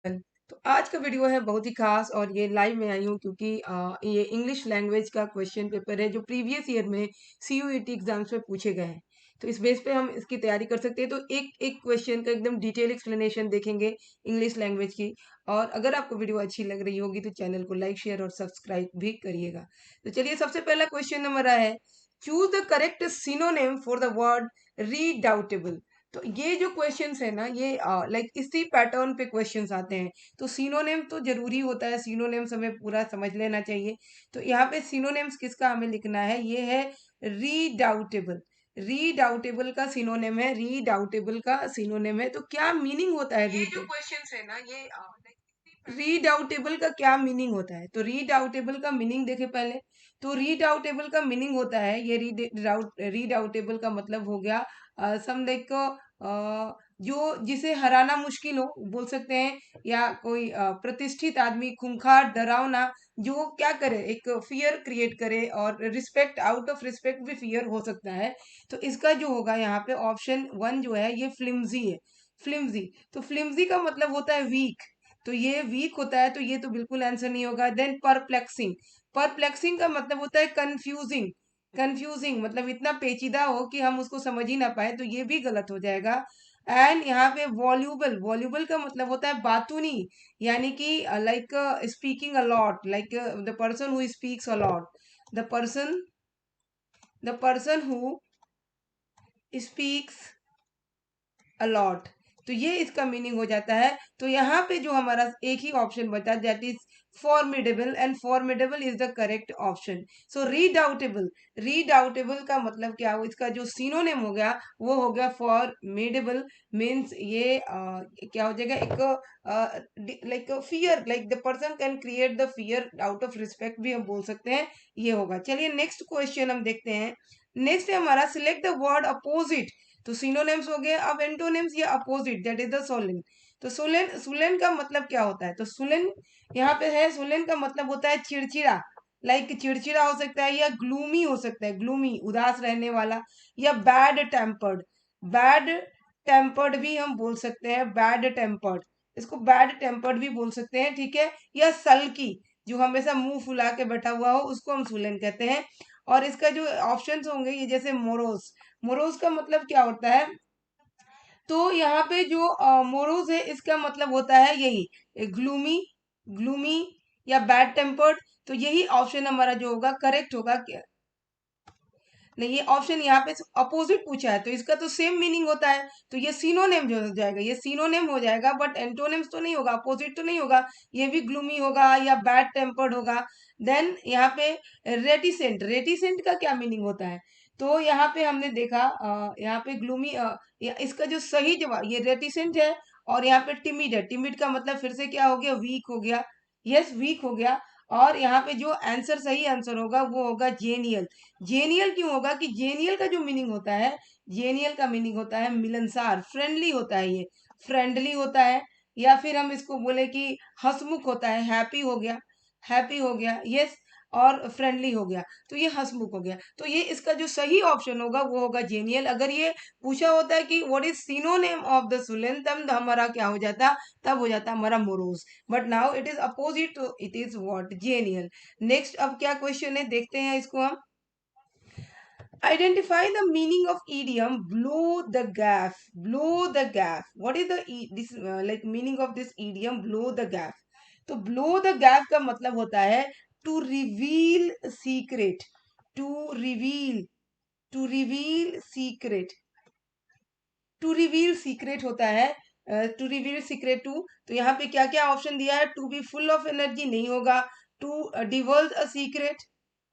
तो आज का वीडियो है बहुत ही खास और ये लाइव में आई हूँ क्योंकि ये इंग्लिश लैंग्वेज का क्वेश्चन पेपर है जो प्रीवियस ईयर में सीयूईटी एग्जाम्स में पूछे गए हैं। तो इस बेस पे हम इसकी तैयारी कर सकते हैं। तो एक एक क्वेश्चन का एकदम डिटेल एक्सप्लेनेशन देखेंगे इंग्लिश लैंग्वेज की। और अगर आपको वीडियो अच्छी लग रही होगी तो चैनल को लाइक शेयर और सब्सक्राइब भी करिएगा। तो चलिए सबसे पहला क्वेश्चन हमारा है, choose the correct synonym for the word redoubtable. तो ये जो क्वेश्चंस है ना ये लाइक इसी पैटर्न पे क्वेश्चंस आते हैं। तो सिनोनिम तो जरूरी होता है, सिनोनिम्स हमें पूरा समझ लेना चाहिए। तो यहाँ पे सिनोनिम्स किसका हमें लिखना है, ये है रीडाउटेबल। रीडाउटेबल का सिनोनिम है, रीडाउटेबल का सिनोनिम है। तो क्या मीनिंग होता है ये जो क्वेश्चंस है ना ये रीडाउटेबल का क्या मीनिंग होता है? तो रीडाउटेबल का मीनिंग देखे पहले। तो रीडाउटेबल का मीनिंग होता है, ये रीडाउटेबल का मतलब हो गया सम लाइक जो जिसे हराना मुश्किल हो बोल सकते हैं, या कोई प्रतिष्ठित आदमी खूंखार डरावना जो क्या करे, एक फियर क्रिएट करे। और रिस्पेक्ट, आउट ऑफ रिस्पेक्ट भी फियर हो सकता है। तो इसका जो होगा यहाँ पे ऑप्शन वन जो है ये फ्लिम्जी है, फ्लिम्जी। तो फ्लिम्जी का मतलब होता है वीक। तो ये वीक होता है, तो ये तो बिल्कुल आंसर नहीं होगा। देन परप्लेक्सिंग, परप्लेक्सिंग का मतलब होता है कंफ्यूजिंग। कंफ्यूजिंग मतलब इतना पेचीदा हो कि हम उसको समझ ही ना पाए, तो ये भी गलत हो जाएगा। एंड यहाँ पे वॉल्यूबल, वॉल्यूबल का मतलब होता है बातूनी, यानी कि like speaking a lot, like the person who speaks a lot, the person who speaks a lot. तो ये इसका मीनिंग हो जाता है। तो यहाँ पे जो हमारा एक ही ऑप्शन बचा, that is formidable, and formidable is the correct option. So redoubtable, redoubtable का मतलब क्या हो, इसका जो सिनोनिम हो गया वो हो गया फॉर्मिडेबल। मीन्स ये क्या हो जाएगा, एक like fear, like the person can create the fear out of respect भी हम बोल सकते हैं, ये होगा। चलिए नेक्स्ट क्वेश्चन हम देखते हैं। नेक्स्ट है हमारा, सिलेक्ट द वर्ड अपोजिट। तो सिनोनिम्स हो गए, अब एंटोनिम्स या opposite, that is the Solan. तो सुलेन, सुलेन का मतलब क्या होता है? तो सुलेन यहाँ पे है, सुलेन का मतलब होता है चिड़चिड़ा, लाइक चिड़चिड़ा हो सकता है, या ग्लूमी हो सकता है, ग्लूमी उदास रहने वाला, या बैड टेम्पर्ड, बैड टेम्पर्ड भी हम बोल सकते हैं, बैड टेम्पर्ड, इसको बैड टेम्पर्ड भी बोल सकते हैं, ठीक है। या सल्की, जो हमेशा मुंह फुला के बैठा हुआ हो उसको हम सुलेन कहते हैं। और इसका जो ऑप्शंस होंगे ये जैसे मोरोस, मोरोज का मतलब क्या होता है? तो यहाँ पे जो मोरोज है इसका मतलब होता है यही ग्लूमी, ग्लूमी या बैड टेम्पर्ड। तो यही ऑप्शन हमारा जो होगा करेक्ट होगा क्या? नहीं, ये ऑप्शन यहाँ पे अपोजिट पूछा है तो इसका तो सेम मीनिंग होता है, तो ये सिनोनिम जो हो जाएगा, ये सिनोनिम हो जाएगा, बट एंटोनिम्स तो नहीं होगा, अपोजिट तो नहीं होगा। ये भी ग्लूमी होगा या बैड टेम्पर्ड होगा। देन यहाँ पे रेटिसेंट, रेटिसेंट का क्या मीनिंग होता है? तो यहाँ पे हमने देखा यहाँ पे ग्लूमी, इसका जो सही जवाब ये रेटिसेंट है। और यहाँ पे टिमिड है, टिमिड का मतलब फिर से क्या हो गया, वीक हो गया। यस, वीक हो गया। और यहाँ पे जो आंसर, सही आंसर होगा वो होगा जेनियल। जेनियल क्यों होगा कि जेनियल का जो मीनिंग होता है, जेनियल का मीनिंग होता है मिलनसार, फ्रेंडली होता है, ये फ्रेंडली होता है। या फिर हम इसको बोले कि हंसमुख होता है, हैप्पी हो गया, हैप्पी हो गया, यस। और फ्रेंडली हो गया, तो ये हंसमुख हो गया। तो ये इसका जो सही ऑप्शन होगा वो होगा जेनियल। अगर ये पूछा होता है कि what is synonym of the sullen, तब हमारा क्या हो जाता, तब हो जाता हमारा morose. But now it is opposite, तो it is what, genial. Next अब क्या क्वेश्चन है देखते हैं इसको हम। Identify the meaning of idiom blow the gaff. Blow the gaff. What is the this like meaning of this idiom blow the gaff? तो blow the gaff का मतलब होता है to reveal secret. To reveal, to reveal secret. To reveal secret होता है, to reveal secret to. तो यहाँ पे क्या क्या ऑप्शन दिया है? To be full of energy नहीं होगा, to divulge a secret,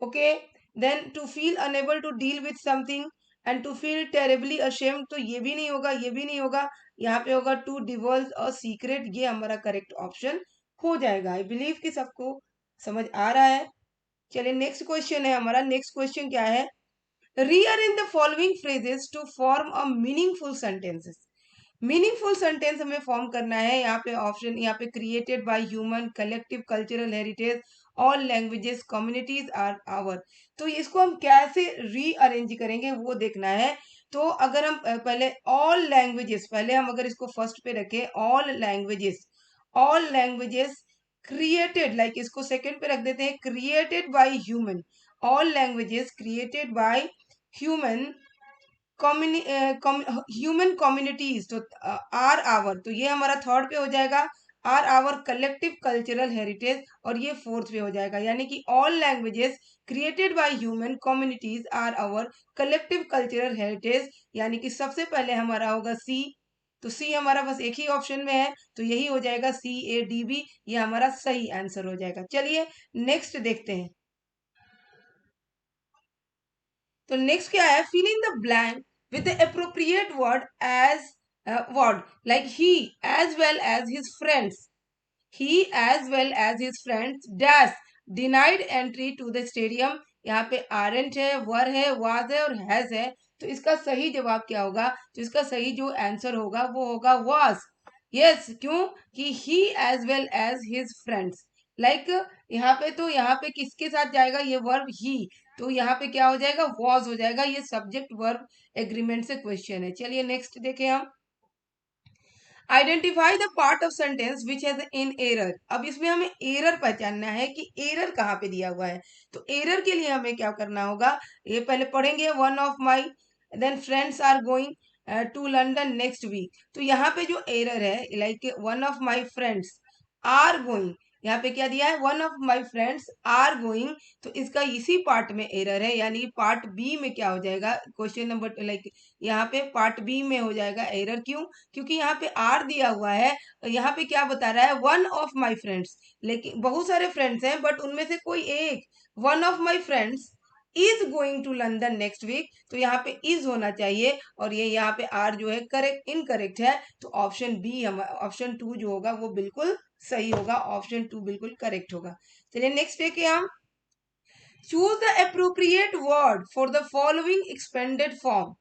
okay. Then to feel unable to deal with something, and to feel terribly ashamed, तो ये भी नहीं होगा, ये भी नहीं होगा। यहाँ पे होगा टू डिवल्ज अ सीक्रेट, ये हमारा करेक्ट ऑप्शन हो जाएगा। आई बिलीव कि सबको समझ आ रहा है। चलिए नेक्स्ट क्वेश्चन है हमारा। नेक्स्ट क्वेश्चन क्या है? rearrange the following phrases to form a meaningful sentences. Meaningful sentence हमें फॉर्म करना है। यहाँ पे ऑप्शन, यहाँ पे created by human, collective cultural heritage, all languages, communities are our. तो इसको हम कैसे रीअरेंज करेंगे वो देखना है। तो अगर हम पहले ऑल लैंग्वेजेस, पहले हम अगर इसको फर्स्ट पे रखें, all languages, all languages created, like इसको सेकंड पे रख देते हैं, created by human, all languages created by human human communities, तो आर आवर, तो ये हमारा थर्ड पे हो जाएगा, are our collective cultural heritage, और ये फोर्थ पे हो जाएगा, यानी कि all languages created by human communities are our collective cultural heritage, यानी कि सबसे पहले हमारा होगा सी, तो सी हमारा बस एक ही ऑप्शन में है, तो यही हो जाएगा CADB, ये हमारा सही आंसर हो जाएगा। चलिए नेक्स्ट देखते हैं। तो नेक्स्ट क्या है, fill in the blank with the appropriate word as word, like he as well as his friends, he as well as his friends dash denied entry to the stadium, यहाँ पे aren't है, were है, was है और has है, तो इसका सही जवाब क्या होगा, तो इसका सही जो आंसर होगा वो होगा was। यस, क्यों कि he as well as his friends, like यहाँ पे, तो यहाँ पे किसके साथ जाएगा ये वर्ब ही, तो यहाँ पे क्या हो जाएगा was हो जाएगा, ये सब्जेक्ट वर्ब एग्रीमेंट से क्वेश्चन है। चलिए नेक्स्ट देखें हम, identify the part of sentence which has in error, अब इसमें हमें एरर पहचानना है कि एरर कहाँ पे दिया हुआ है, तो एरर के लिए हमें क्या करना होगा, ये पहले पढ़ेंगे, one of my, then friends are going to London next week, तो यहाँ पे जो एरर है, like one of my friends are going, यहाँ पे क्या दिया है, one of my friends are going, तो इसका इसी पार्ट में एरर है, यानी पार्ट बी में क्या हो जाएगा, क्वेश्चन नंबर लाइक यहाँ पे पार्ट बी में हो जाएगा एरर, क्यों, क्योंकि यहाँ पे आर दिया हुआ है, यहाँ पे क्या बता रहा है, वन ऑफ माई फ्रेंड्स, लेकिन बहुत सारे फ्रेंड्स हैं बट उनमें से कोई एक, one of my friends is going to London next week, तो यहाँ पे इज होना चाहिए, और ये यहाँ पे आर जो है करेक्ट इनकरेक्ट है, तो ऑप्शन बी, हम ऑप्शन 2 जो होगा वो बिल्कुल सही होगा, ऑप्शन 2 बिल्कुल करेक्ट होगा। चलिए नेक्स्ट देखिए हम, choose the appropriate word for the following expanded form,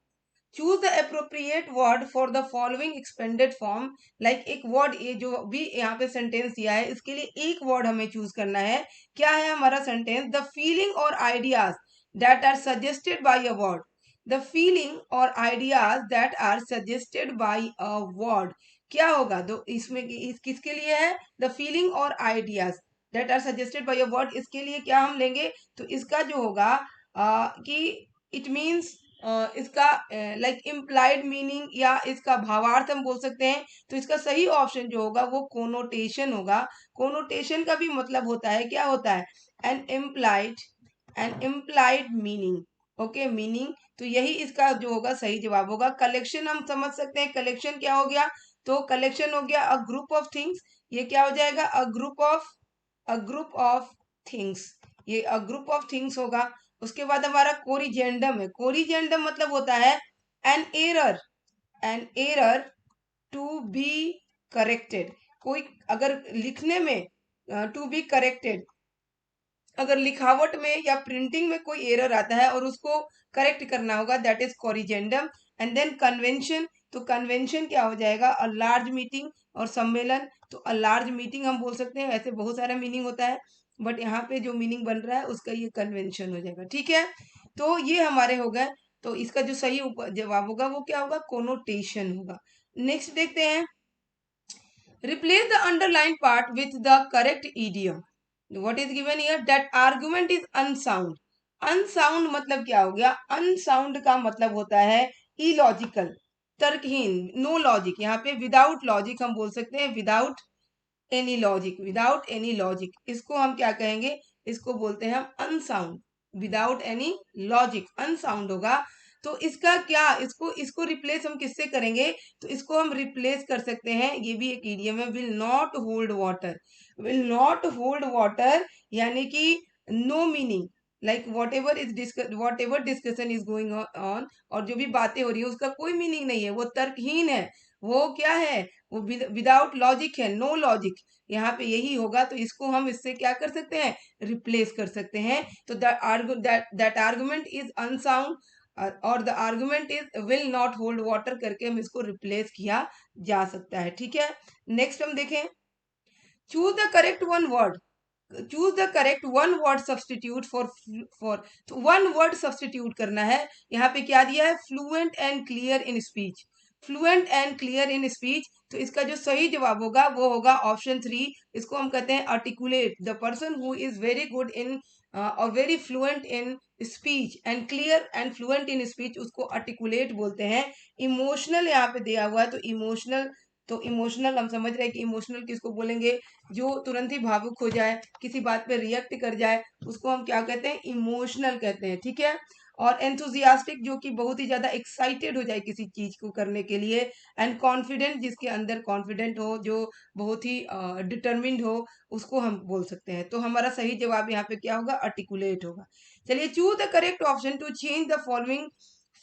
choose the appropriate word for the following expanded form, like एक वर्ड, ये जो भी यहाँ पे सेंटेंस दिया है इसके लिए एक वर्ड हमें चूज करना है, क्या है हमारा सेंटेंस, द फीलिंग और ideas that are suggested by a word, the feeling और ideas that are suggested by a word, क्या होगा, तो इसमें किसके लिए है, द फीलिंग और ideas that are suggested by a word, इसके लिए क्या हम लेंगे, तो इसका जो होगा कि इट मीन्स इसका लाइक इम्प्लाइड मीनिंग या इसका भावार्थ हम बोल सकते हैं, तो इसका सही ऑप्शन जो होगा वो कोनोटेशन होगा। कोनोटेशन का भी मतलब होता है, क्या होता है, an implied meaning, okay meaning, तो यही इसका जो होगा सही जवाब होगा। कलेक्शन हम समझ सकते हैं, कलेक्शन क्या हो गया, तो कलेक्शन हो गया अ ग्रुप ऑफ थिंग्स, ये क्या हो जाएगा, अ ग्रुप ऑफ थिंग्स, ये अ ग्रुप ऑफ थिंग्स होगा। उसके बाद हमारा कोरिजेंडम है, कोरिजेंडम मतलब होता है an error, an error to be corrected, कोई अगर लिखने में टू बी करेक्टेड, अगर लिखावट में या प्रिंटिंग में कोई एरर आता है और उसको करेक्ट करना होगा, that is corrigendum. And then convention, तो कन्वेंशन क्या हो जाएगा, अ लार्ज मीटिंग और सम्मेलन, तो अ लार्ज मीटिंग हम बोल सकते हैं, ऐसे बहुत सारा मीनिंग होता है बट यहाँ पे जो मीनिंग बन रहा है उसका ये कन्वेंशन हो जाएगा, ठीक है। तो ये हमारे हो गए, तो इसका जो सही जवाब होगा वो क्या होगा, कोनोटेशन होगा। नेक्स्ट देखते हैं, replace the underlined part with the correct idiom, what is given here, that argument is unsound, unsound मतलब क्या हो गया, unsound का मतलब होता है illogical, तर्कहीन, नो लॉजिक, यहाँ पे विदाउट लॉजिक हम बोल सकते हैं, without any logic, without any logic, इसको हम क्या कहेंगे, इसको बोलते हैं हम unsound, without any logic unsound होगा। तो इसका क्या, इसको इसको रिप्लेस हम किससे करेंगे, तो इसको हम रिप्लेस कर सकते हैं, ये भी एक इडियम है, will not hold water, will not hold water, यानी कि no meaning, like whatever discussion is going on, और जो भी बातें हो रही है उसका कोई मीनिंग नहीं है, वो तर्कहीन है, वो क्या है, वो विदाउट लॉजिक है, नो लॉजिक, यहाँ पे यही होगा, तो इसको हम इससे क्या कर सकते हैं, रिप्लेस कर सकते हैं। तो दैट आर्गुमेंट इज अनसाउंड, और the argument is will not hold water करके हम इसको रिप्लेस किया जा सकता है, ठीक है। नेक्स्ट हम देखें, choose the correct one word, choose the correct one word substitute for, तो वन वर्ड सब्सटीट्यूट करना है, यहाँ पे क्या दिया है, fluent and clear in speech, fluent and clear in speech. तो इसका जो सही जवाब होगा वो होगा ऑप्शन 3। इसको हम कहते हैं articulate. The person who is very good in और very fluent in speech and clear and fluent in speech, उसको आर्टिकुलेट बोलते हैं। इमोशनल यहाँ पे दिया हुआ है, तो इमोशनल, तो इमोशनल हम समझ रहे हैं कि इमोशनल किसको बोलेंगे, जो तुरंत ही भावुक हो जाए, किसी बात पे रिएक्ट कर जाए, उसको हम क्या कहते हैं, इमोशनल कहते हैं, ठीक है। और एंथुजियास्टिक, जो कि बहुत ही ज्यादा एक्साइटेड हो जाए किसी चीज को करने के लिए। एंड कॉन्फिडेंट, जिसके अंदर कॉन्फिडेंट हो, जो बहुत ही डिटर्मिन्ड हो, उसको हम बोल सकते हैं। तो हमारा सही जवाब यहाँ पे क्या होगा, आर्टिकुलेट होगा। चलिए, choose the correct option to change the following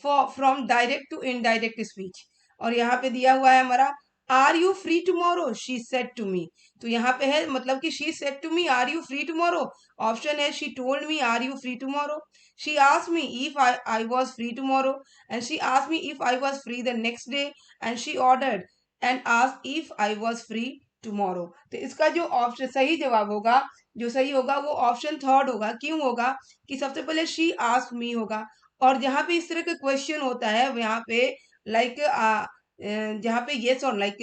from direct to indirect speech. और यहाँ पे दिया हुआ है हमारा, are you free tomorrow, she said to me. तो यहाँ पे है मतलब कि she said to me, are you free tomorrow. Option है, she told me, are you free tomorrow. She asked me if I was free tomorrow, and she asked me if I was free the next day, and she ordered and asked if I was free tomorrow। तो इसका जो option सही जवाब होगा, जो सही होगा वो ऑप्शन थर्ड होगा। क्यों होगा कि सबसे पहले शी आस्क मी होगा, और जहां पे इस तरह का क्वेश्चन होता है यहाँ पे लाइक जहाँ पे येस और लाइक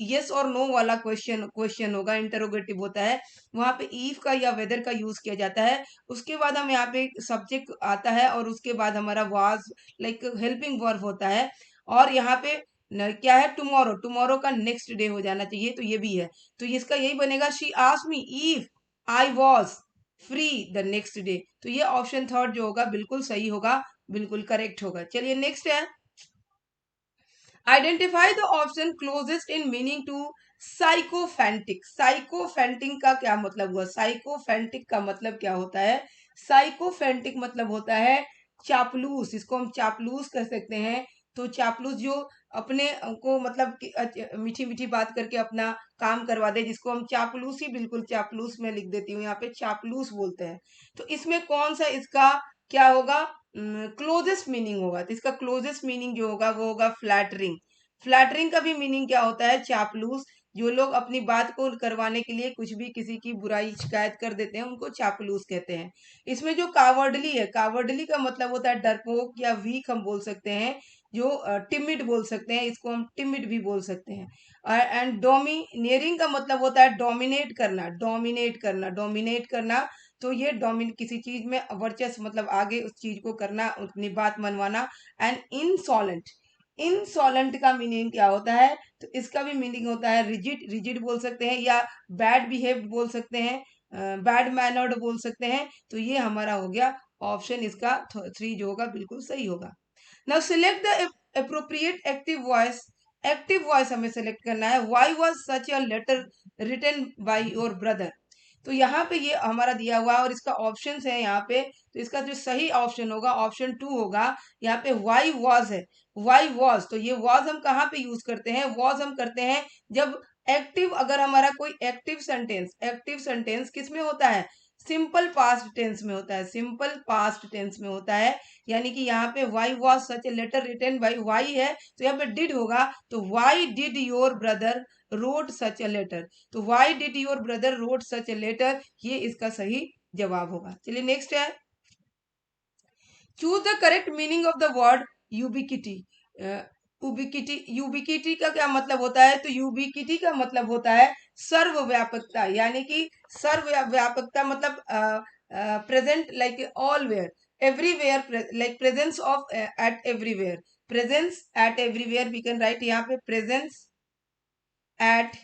येस और नो वाला क्वेश्चन क्वेश्चन होगा, इंटरोगेटिव होता है, वहां पे ईफ का या वेदर का यूज किया जाता है। उसके बाद हम यहाँ पे सब्जेक्ट आता है, और उसके बाद हमारा वाज लाइक हेल्पिंग वर्ब होता है। और यहाँ पे क्या है, टुमारो, टुमारो का नेक्स्ट डे हो जाना चाहिए, तो ये भी है। तो इसका यही बनेगा, she asked me if I was free the next day. तो ये ऑप्शन थर्ड जो होगा बिल्कुल सही होगा, बिल्कुल करेक्ट होगा। चलिए नेक्स्ट है, identify the option closest in meaning to sycophantic. Sycophantic का क्या मतलब हुआ, साइकोफेंटिक का मतलब क्या होता है, साइकोफेंटिक मतलब होता है चापलूस, इसको हम चापलूस कह सकते हैं। तो चापलूस जो अपने को मतलब मीठी मीठी बात करके अपना काम करवा दे, जिसको हम चापलूस ही, बिल्कुल चापलूस में लिख देती हूँ यहाँ पे, चापलूस बोलते हैं। तो इसमें कौन सा इसका क्या होगा, क्लोजेस्ट मीनिंग होगा। तो इसका क्लोजेस्ट मीनिंग जो होगा वो होगा फ्लैटरिंग। फ्लैटरिंग का भी मीनिंग क्या होता है, चापलूस। जो लोग अपनी बात को करवाने के लिए कुछ भी किसी की बुराई शिकायत कर देते हैं, उनको चापलूस कहते हैं। इसमें जो कावर्डली है, कावर्डली का मतलब होता है डरपोक या वीक हम बोल सकते हैं। जो टिमिड बोल सकते हैं, इसको हम टिमिड भी बोल सकते हैं। एंड डोमिनेरिंग का मतलब होता है डोमिनेट करना, डोमिनेट करना, डोमिनेट करना। तो ये डोमिन किसी चीज में वर्चस्व मतलब आगे उस चीज को करना, अपनी बात मनवाना। एंड इंसॉलेंट, इंसॉलेंट का मीनिंग क्या होता है, तो इसका भी मीनिंग होता है रिजिड, रिजिड बोल सकते हैं, या बैड बिहेव बोल सकते हैं, बैड मैनर्ड बोल सकते हैं। तो ये हमारा हो गया ऑप्शन, इसका 3 जो होगा बिल्कुल सही होगा। Now select the appropriate active voice. Active voice हमें सेलेक्ट करना है। Why was such a letter written by your brother. तो यहाँ पे ये हमारा दिया हुआ है, और इसका ऑप्शंस है यहाँ पे। तो इसका जो सही ऑप्शन होगा ऑप्शन 2 होगा। यहाँ पे वाई वॉज है, वाई वॉज। तो ये वॉज हम कहाँ पे यूज करते हैं, वॉज हम करते हैं जब एक्टिव, अगर हमारा कोई एक्टिव सेंटेंस, एक्टिव सेंटेंस किस में होता है, सिंपल पास्ट टेंस में होता है, सिंपल पास्ट टेंस में होता है। यानी कि यहाँ पे why was such a letter written by, why है तो यहाँ पे डिड होगा। तो why did your brother wrote such a letter. तो why did your brother wrote such a letter, ये इसका सही जवाब होगा। चलिए नेक्स्ट है, choose the correct meaning of the word ubiquity. Ubiquity, ubiquity का क्या मतलब होता है, तो यूबिकिटी का मतलब होता है सर्वव्यापकता। यानी कि सर्वव्यापकता मतलब present like allwhere, everywhere, like presence of at everywhere, presence at everywhere we can write यहाँ पे, प्रेजेंस एट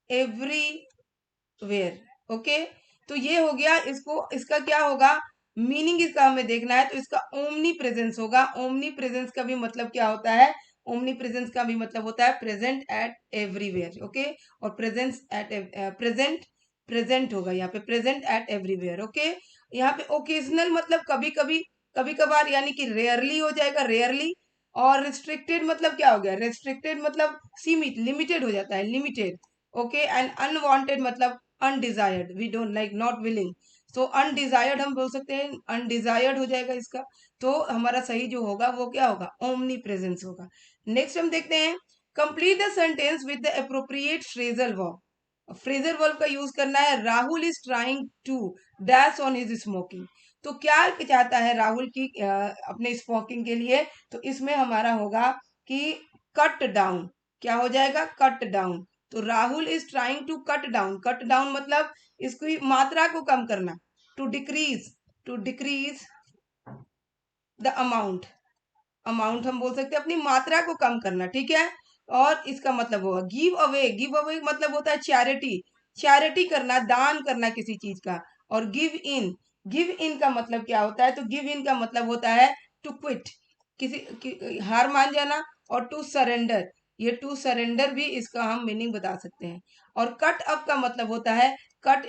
एवरीवेयर। ओके, तो ये हो गया। इसको इसका क्या होगा, मीनिंग इसका हमें देखना है। तो इसका ओमनी प्रेजेंस होगा। ओमनी प्रेजेंस का भी मतलब क्या होता है, ओमनी प्रेजेंस का भी मतलब होता है प्रेजेंट एट एवरीवेयर। ओके, और प्रेजेंस एट प्रेजेंट, प्रेजेंट होगा यहाँ पे, प्रेजेंट एट एवरीवेयर। ओके, यहाँ पे ओकेजनल मतलब कभी कभी, कभी कभार, यानी कि रेयरली हो जाएगा, रेयरली। और रिस्ट्रिक्टेड मतलब क्या हो गया, रिस्ट्रिक्टेड मतलब सीमित, लिमिटेड हो जाता है, लिमिटेड। ओके, एंड अनवांटेड मतलब undesired, we don't like, not willing. So undesired हम बोल सकते हैं, अनडिजायर्ड हो जाएगा इसका। तो हमारा सही जो होगा वो क्या होगा, ओमनी प्रेजेंस होगा। नेक्स्ट हम देखते हैं, complete the sentence with the appropriate phrasal verb. Phrasal verb का यूज करना है। Rahul is trying to dash on his smoking. तो क्या चाहता है राहुल की अपने स्मोकिंग के लिए, तो इसमें हमारा होगा कि कट डाउन, क्या हो जाएगा, कट डाउन। तो Rahul is trying to cut down, cut down मतलब इसकी मात्रा को कम करना, to decrease the amount, amount हम बोल सकते हैं अपनी मात्रा को कम करना, ठीक है। और इसका मतलब होगा गिव अवे, गिव अवे मतलब होता है चैरिटी, चैरिटी करना, दान करना किसी चीज का। और गिव इन का मतलब क्या होता है, तो गिव इन का मतलब होता है टू क्विट, हार मान जाना। और टू सरेंडर, ये टू सरेंडर भी इसका हम मीनिंग बता सकते हैं। और कट अप का मतलब होता है cut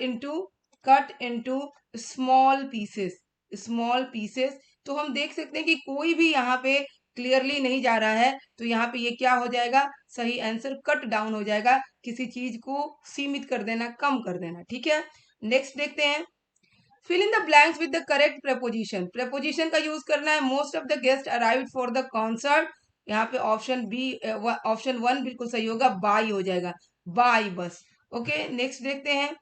into small pieces, small pieces. तो हम देख सकते हैं कि कोई भी यहाँ पे क्लियरली नहीं जा रहा है, तो यहाँ पे ये क्या हो जाएगा, सही आंसर कट डाउन हो जाएगा, किसी चीज को सीमित कर देना, कम कर देना, ठीक है। नेक्स्ट देखते हैं, fill in the blanks with the correct preposition, preposition का यूज करना है। Most of the guest arrived for the concert, यहाँ पे ऑप्शन बी, ऑप्शन 1 बिल्कुल सही होगा, बाई हो जाएगा, बाई बस। ओके, नेक्स्ट देखते हैं,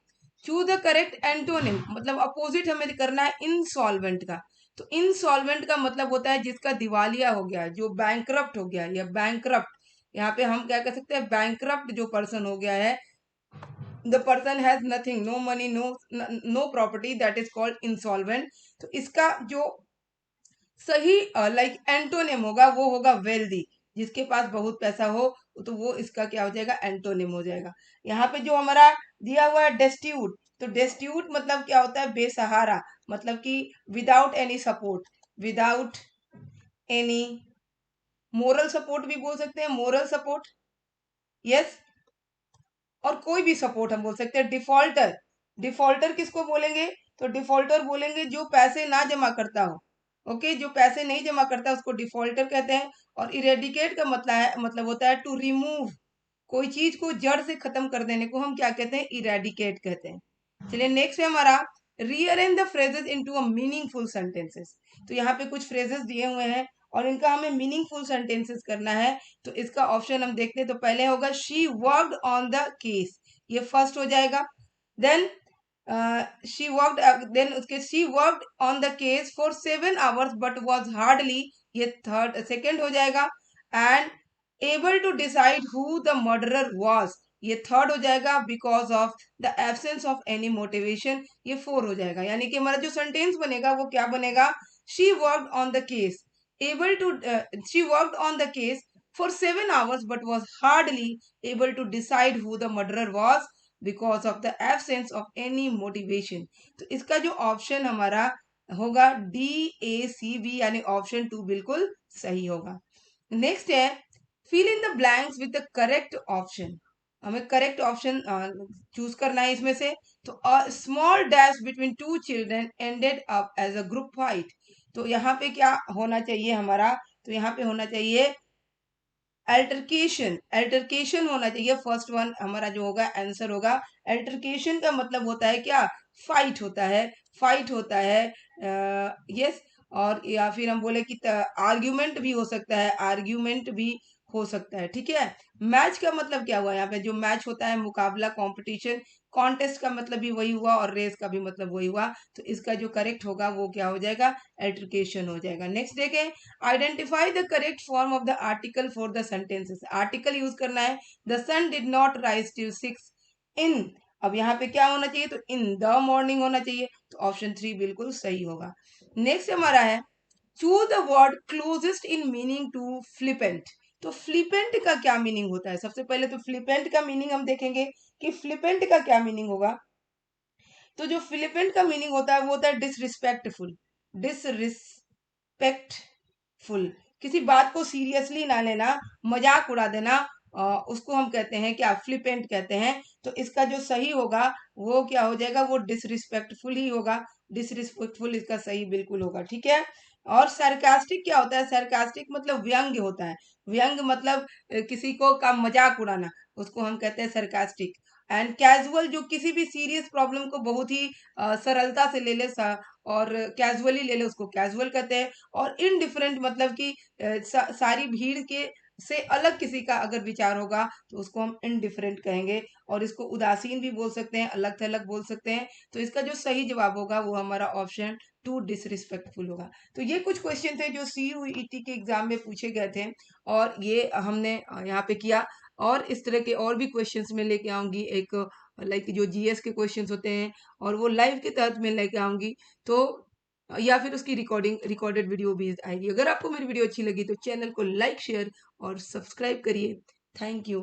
चूज द करेक्ट एंटोनिम, मतलब अपोजिट हमें करना है इंसॉल्वेंट का। तो इंसॉल्वेंट का मतलब होता है जिसका दिवालिया हो गया, जो बैंकरप्ट हो गया, या बैंकरप्ट, यहाँ पे हम क्या कह सकते हैं, बैंकरप्ट जो पर्सन हो गया है, the person has nothing, no money, no property, that is called insolvent। तो इसका जो सही लाइक एंटोनिम होगा वो होगा वेल्दी, जिसके पास बहुत पैसा हो, तो वो इसका क्या हो जाएगा, एंटोनिम हो जाएगा। यहाँ पे जो हमारा दिया हुआ है डेस्टिट्यूट, तो डेस्टिट्यूट मतलब क्या होता है, बेसहारा, मतलब कि without any support, without any, moral support भी बोल सकते हैं, मोरल सपोर्ट, यस। और कोई भी सपोर्ट हम बोल सकते हैं। डिफॉल्टर, डिफॉल्टर किसको बोलेंगे, तो डिफॉल्टर बोलेंगे जो पैसे ना जमा करता हो, ओके, जो पैसे नहीं जमा करता उसको डिफॉल्टर कहते हैं। और इरेडिकेट का मतलब होता है टू रिमूव, कोई चीज को जड़ से खत्म कर देने को हम क्या कहते हैं, इरेडिकेट कहते हैं। चलिए नेक्स्ट है हमारा, rearrange the phrases into a meaningful sentences. तो यहाँ पे कुछ फ्रेजेस दिए हुए हैं और इनका हमें मीनिंगफुल सेंटेंसेस करना है। तो इसका ऑप्शन हम देखते हैं, तो पहले होगा she worked on the case, ये फर्स्ट हो जाएगा। देन शी वर्कड, देन उसके she worked on the case for 7 hours but was hardly, ये थर्ड सेकेंड हो जाएगा। And able to decide who the murderer was, ये थर्ड हो जाएगा, because of the absence of any motivation, ये 4 हो जाएगा। यानी कि हमारा जो सेंटेंस बनेगा वो क्या बनेगा, she worked on the case, able to she worked on the case for 7 hours but was hardly able to decide who the murderer was because of the absence of any motivation। तो इसका जो option हमारा होगा DACB, यानी option 2 बिल्कुल सही होगा। Next है, fill in the blanks with the correct option, हमें करेक्ट ऑप्शन चूज करना है इसमें से। तो small dash between two children ended up as a group fight, तो यहाँ पे क्या होना चाहिए हमारा, तो यहाँ पे होना चाहिए अल्टरकेशन, अल्टरकेशन होना चाहिए, फर्स्ट वन हमारा जो होगा आंसर होगा। अल्टरकेशन का मतलब होता है क्या, फाइट होता है, फाइट होता है, यस। और या फिर हम बोले कि आर्ग्यूमेंट भी हो सकता है, आर्ग्यूमेंट भी हो सकता है, ठीक है। मैच का मतलब क्या हुआ, यहाँ पे जो मैच होता है मुकाबला, कंपटीशन, कॉन्टेस्ट का मतलब भी वही हुआ और रेस का भी मतलब वही हुआ। तो इसका जो करेक्ट होगा वो क्या हो जाएगा, अल्टरकेशन हो जाएगा। नेक्स्ट देखें, identify the correct form of the article for the sentences, article use करना है। The sun did not rise till 6 in, अब यहाँ पे क्या होना चाहिए, तो इन द मॉर्निंग होना चाहिए, तो ऑप्शन 3 बिल्कुल सही होगा। नेक्स्ट हमारा है, choose the word closest in meaning to flippant. तो फ्लिपेंट का क्या मीनिंग होता है, सबसे पहले तो फ्लिपेंट का मीनिंग हम देखेंगे कि फ्लिपेंट का क्या मीनिंग होगा। तो जो फ्लिपेंट का मीनिंग होता है वो होता है डिसरिस्पेक्टफुल, डिसरिस्पेक्टफुल, किसी बात को सीरियसली ना लेना, मजाक उड़ा देना, उसको हम कहते हैं क्या, फ्लिपेंट कहते हैं। तो इसका जो सही होगा वो क्या हो जाएगा, वो डिसरिस्पेक्टफुल ही होगा, डिसरिस्पेक्टफुल इसका सही बिल्कुल होगा, ठीक है। और सरकास्टिक क्या होता है, सरकास्टिक मतलब व्यंग्य होता है, व्यंग्य मतलब किसी को का मजाक उड़ाना, उसको हम कहते हैं सरकास्टिक। एंड कैजुअल, जो किसी भी सीरियस प्रॉब्लम को बहुत ही सरलता से ले ले, और कैजुअली ले ले, उसको कैजुअल कहते हैं। और इनडिफरेंट मतलब कि सारी भीड़ के से अलग किसी का अगर विचार होगा तो उसको हम इनडिफरेंट कहेंगे, और इसको उदासीन भी बोल सकते हैं, अलग थलग बोल सकते हैं। तो इसका जो सही जवाब होगा वो हमारा ऑप्शन 2 डिसरिस्पेक्टफुल होगा। तो ये कुछ क्वेश्चन थे जो सीयूईटी के एग्जाम में पूछे गए थे, और ये हमने यहाँ पे किया। और इस तरह के और भी क्वेश्चंस में लेके आऊंगी, एक लाइक जो जीएस के क्वेश्चंस होते हैं, और वो लाइव के तहत में लेके आऊंगी। तो या फिर उसकी रिकॉर्डेड वीडियो भी आएगी। अगर आपको मेरी वीडियो अच्छी लगी तो चैनल को लाइक शेयर और सब्सक्राइब करिए। Thank you.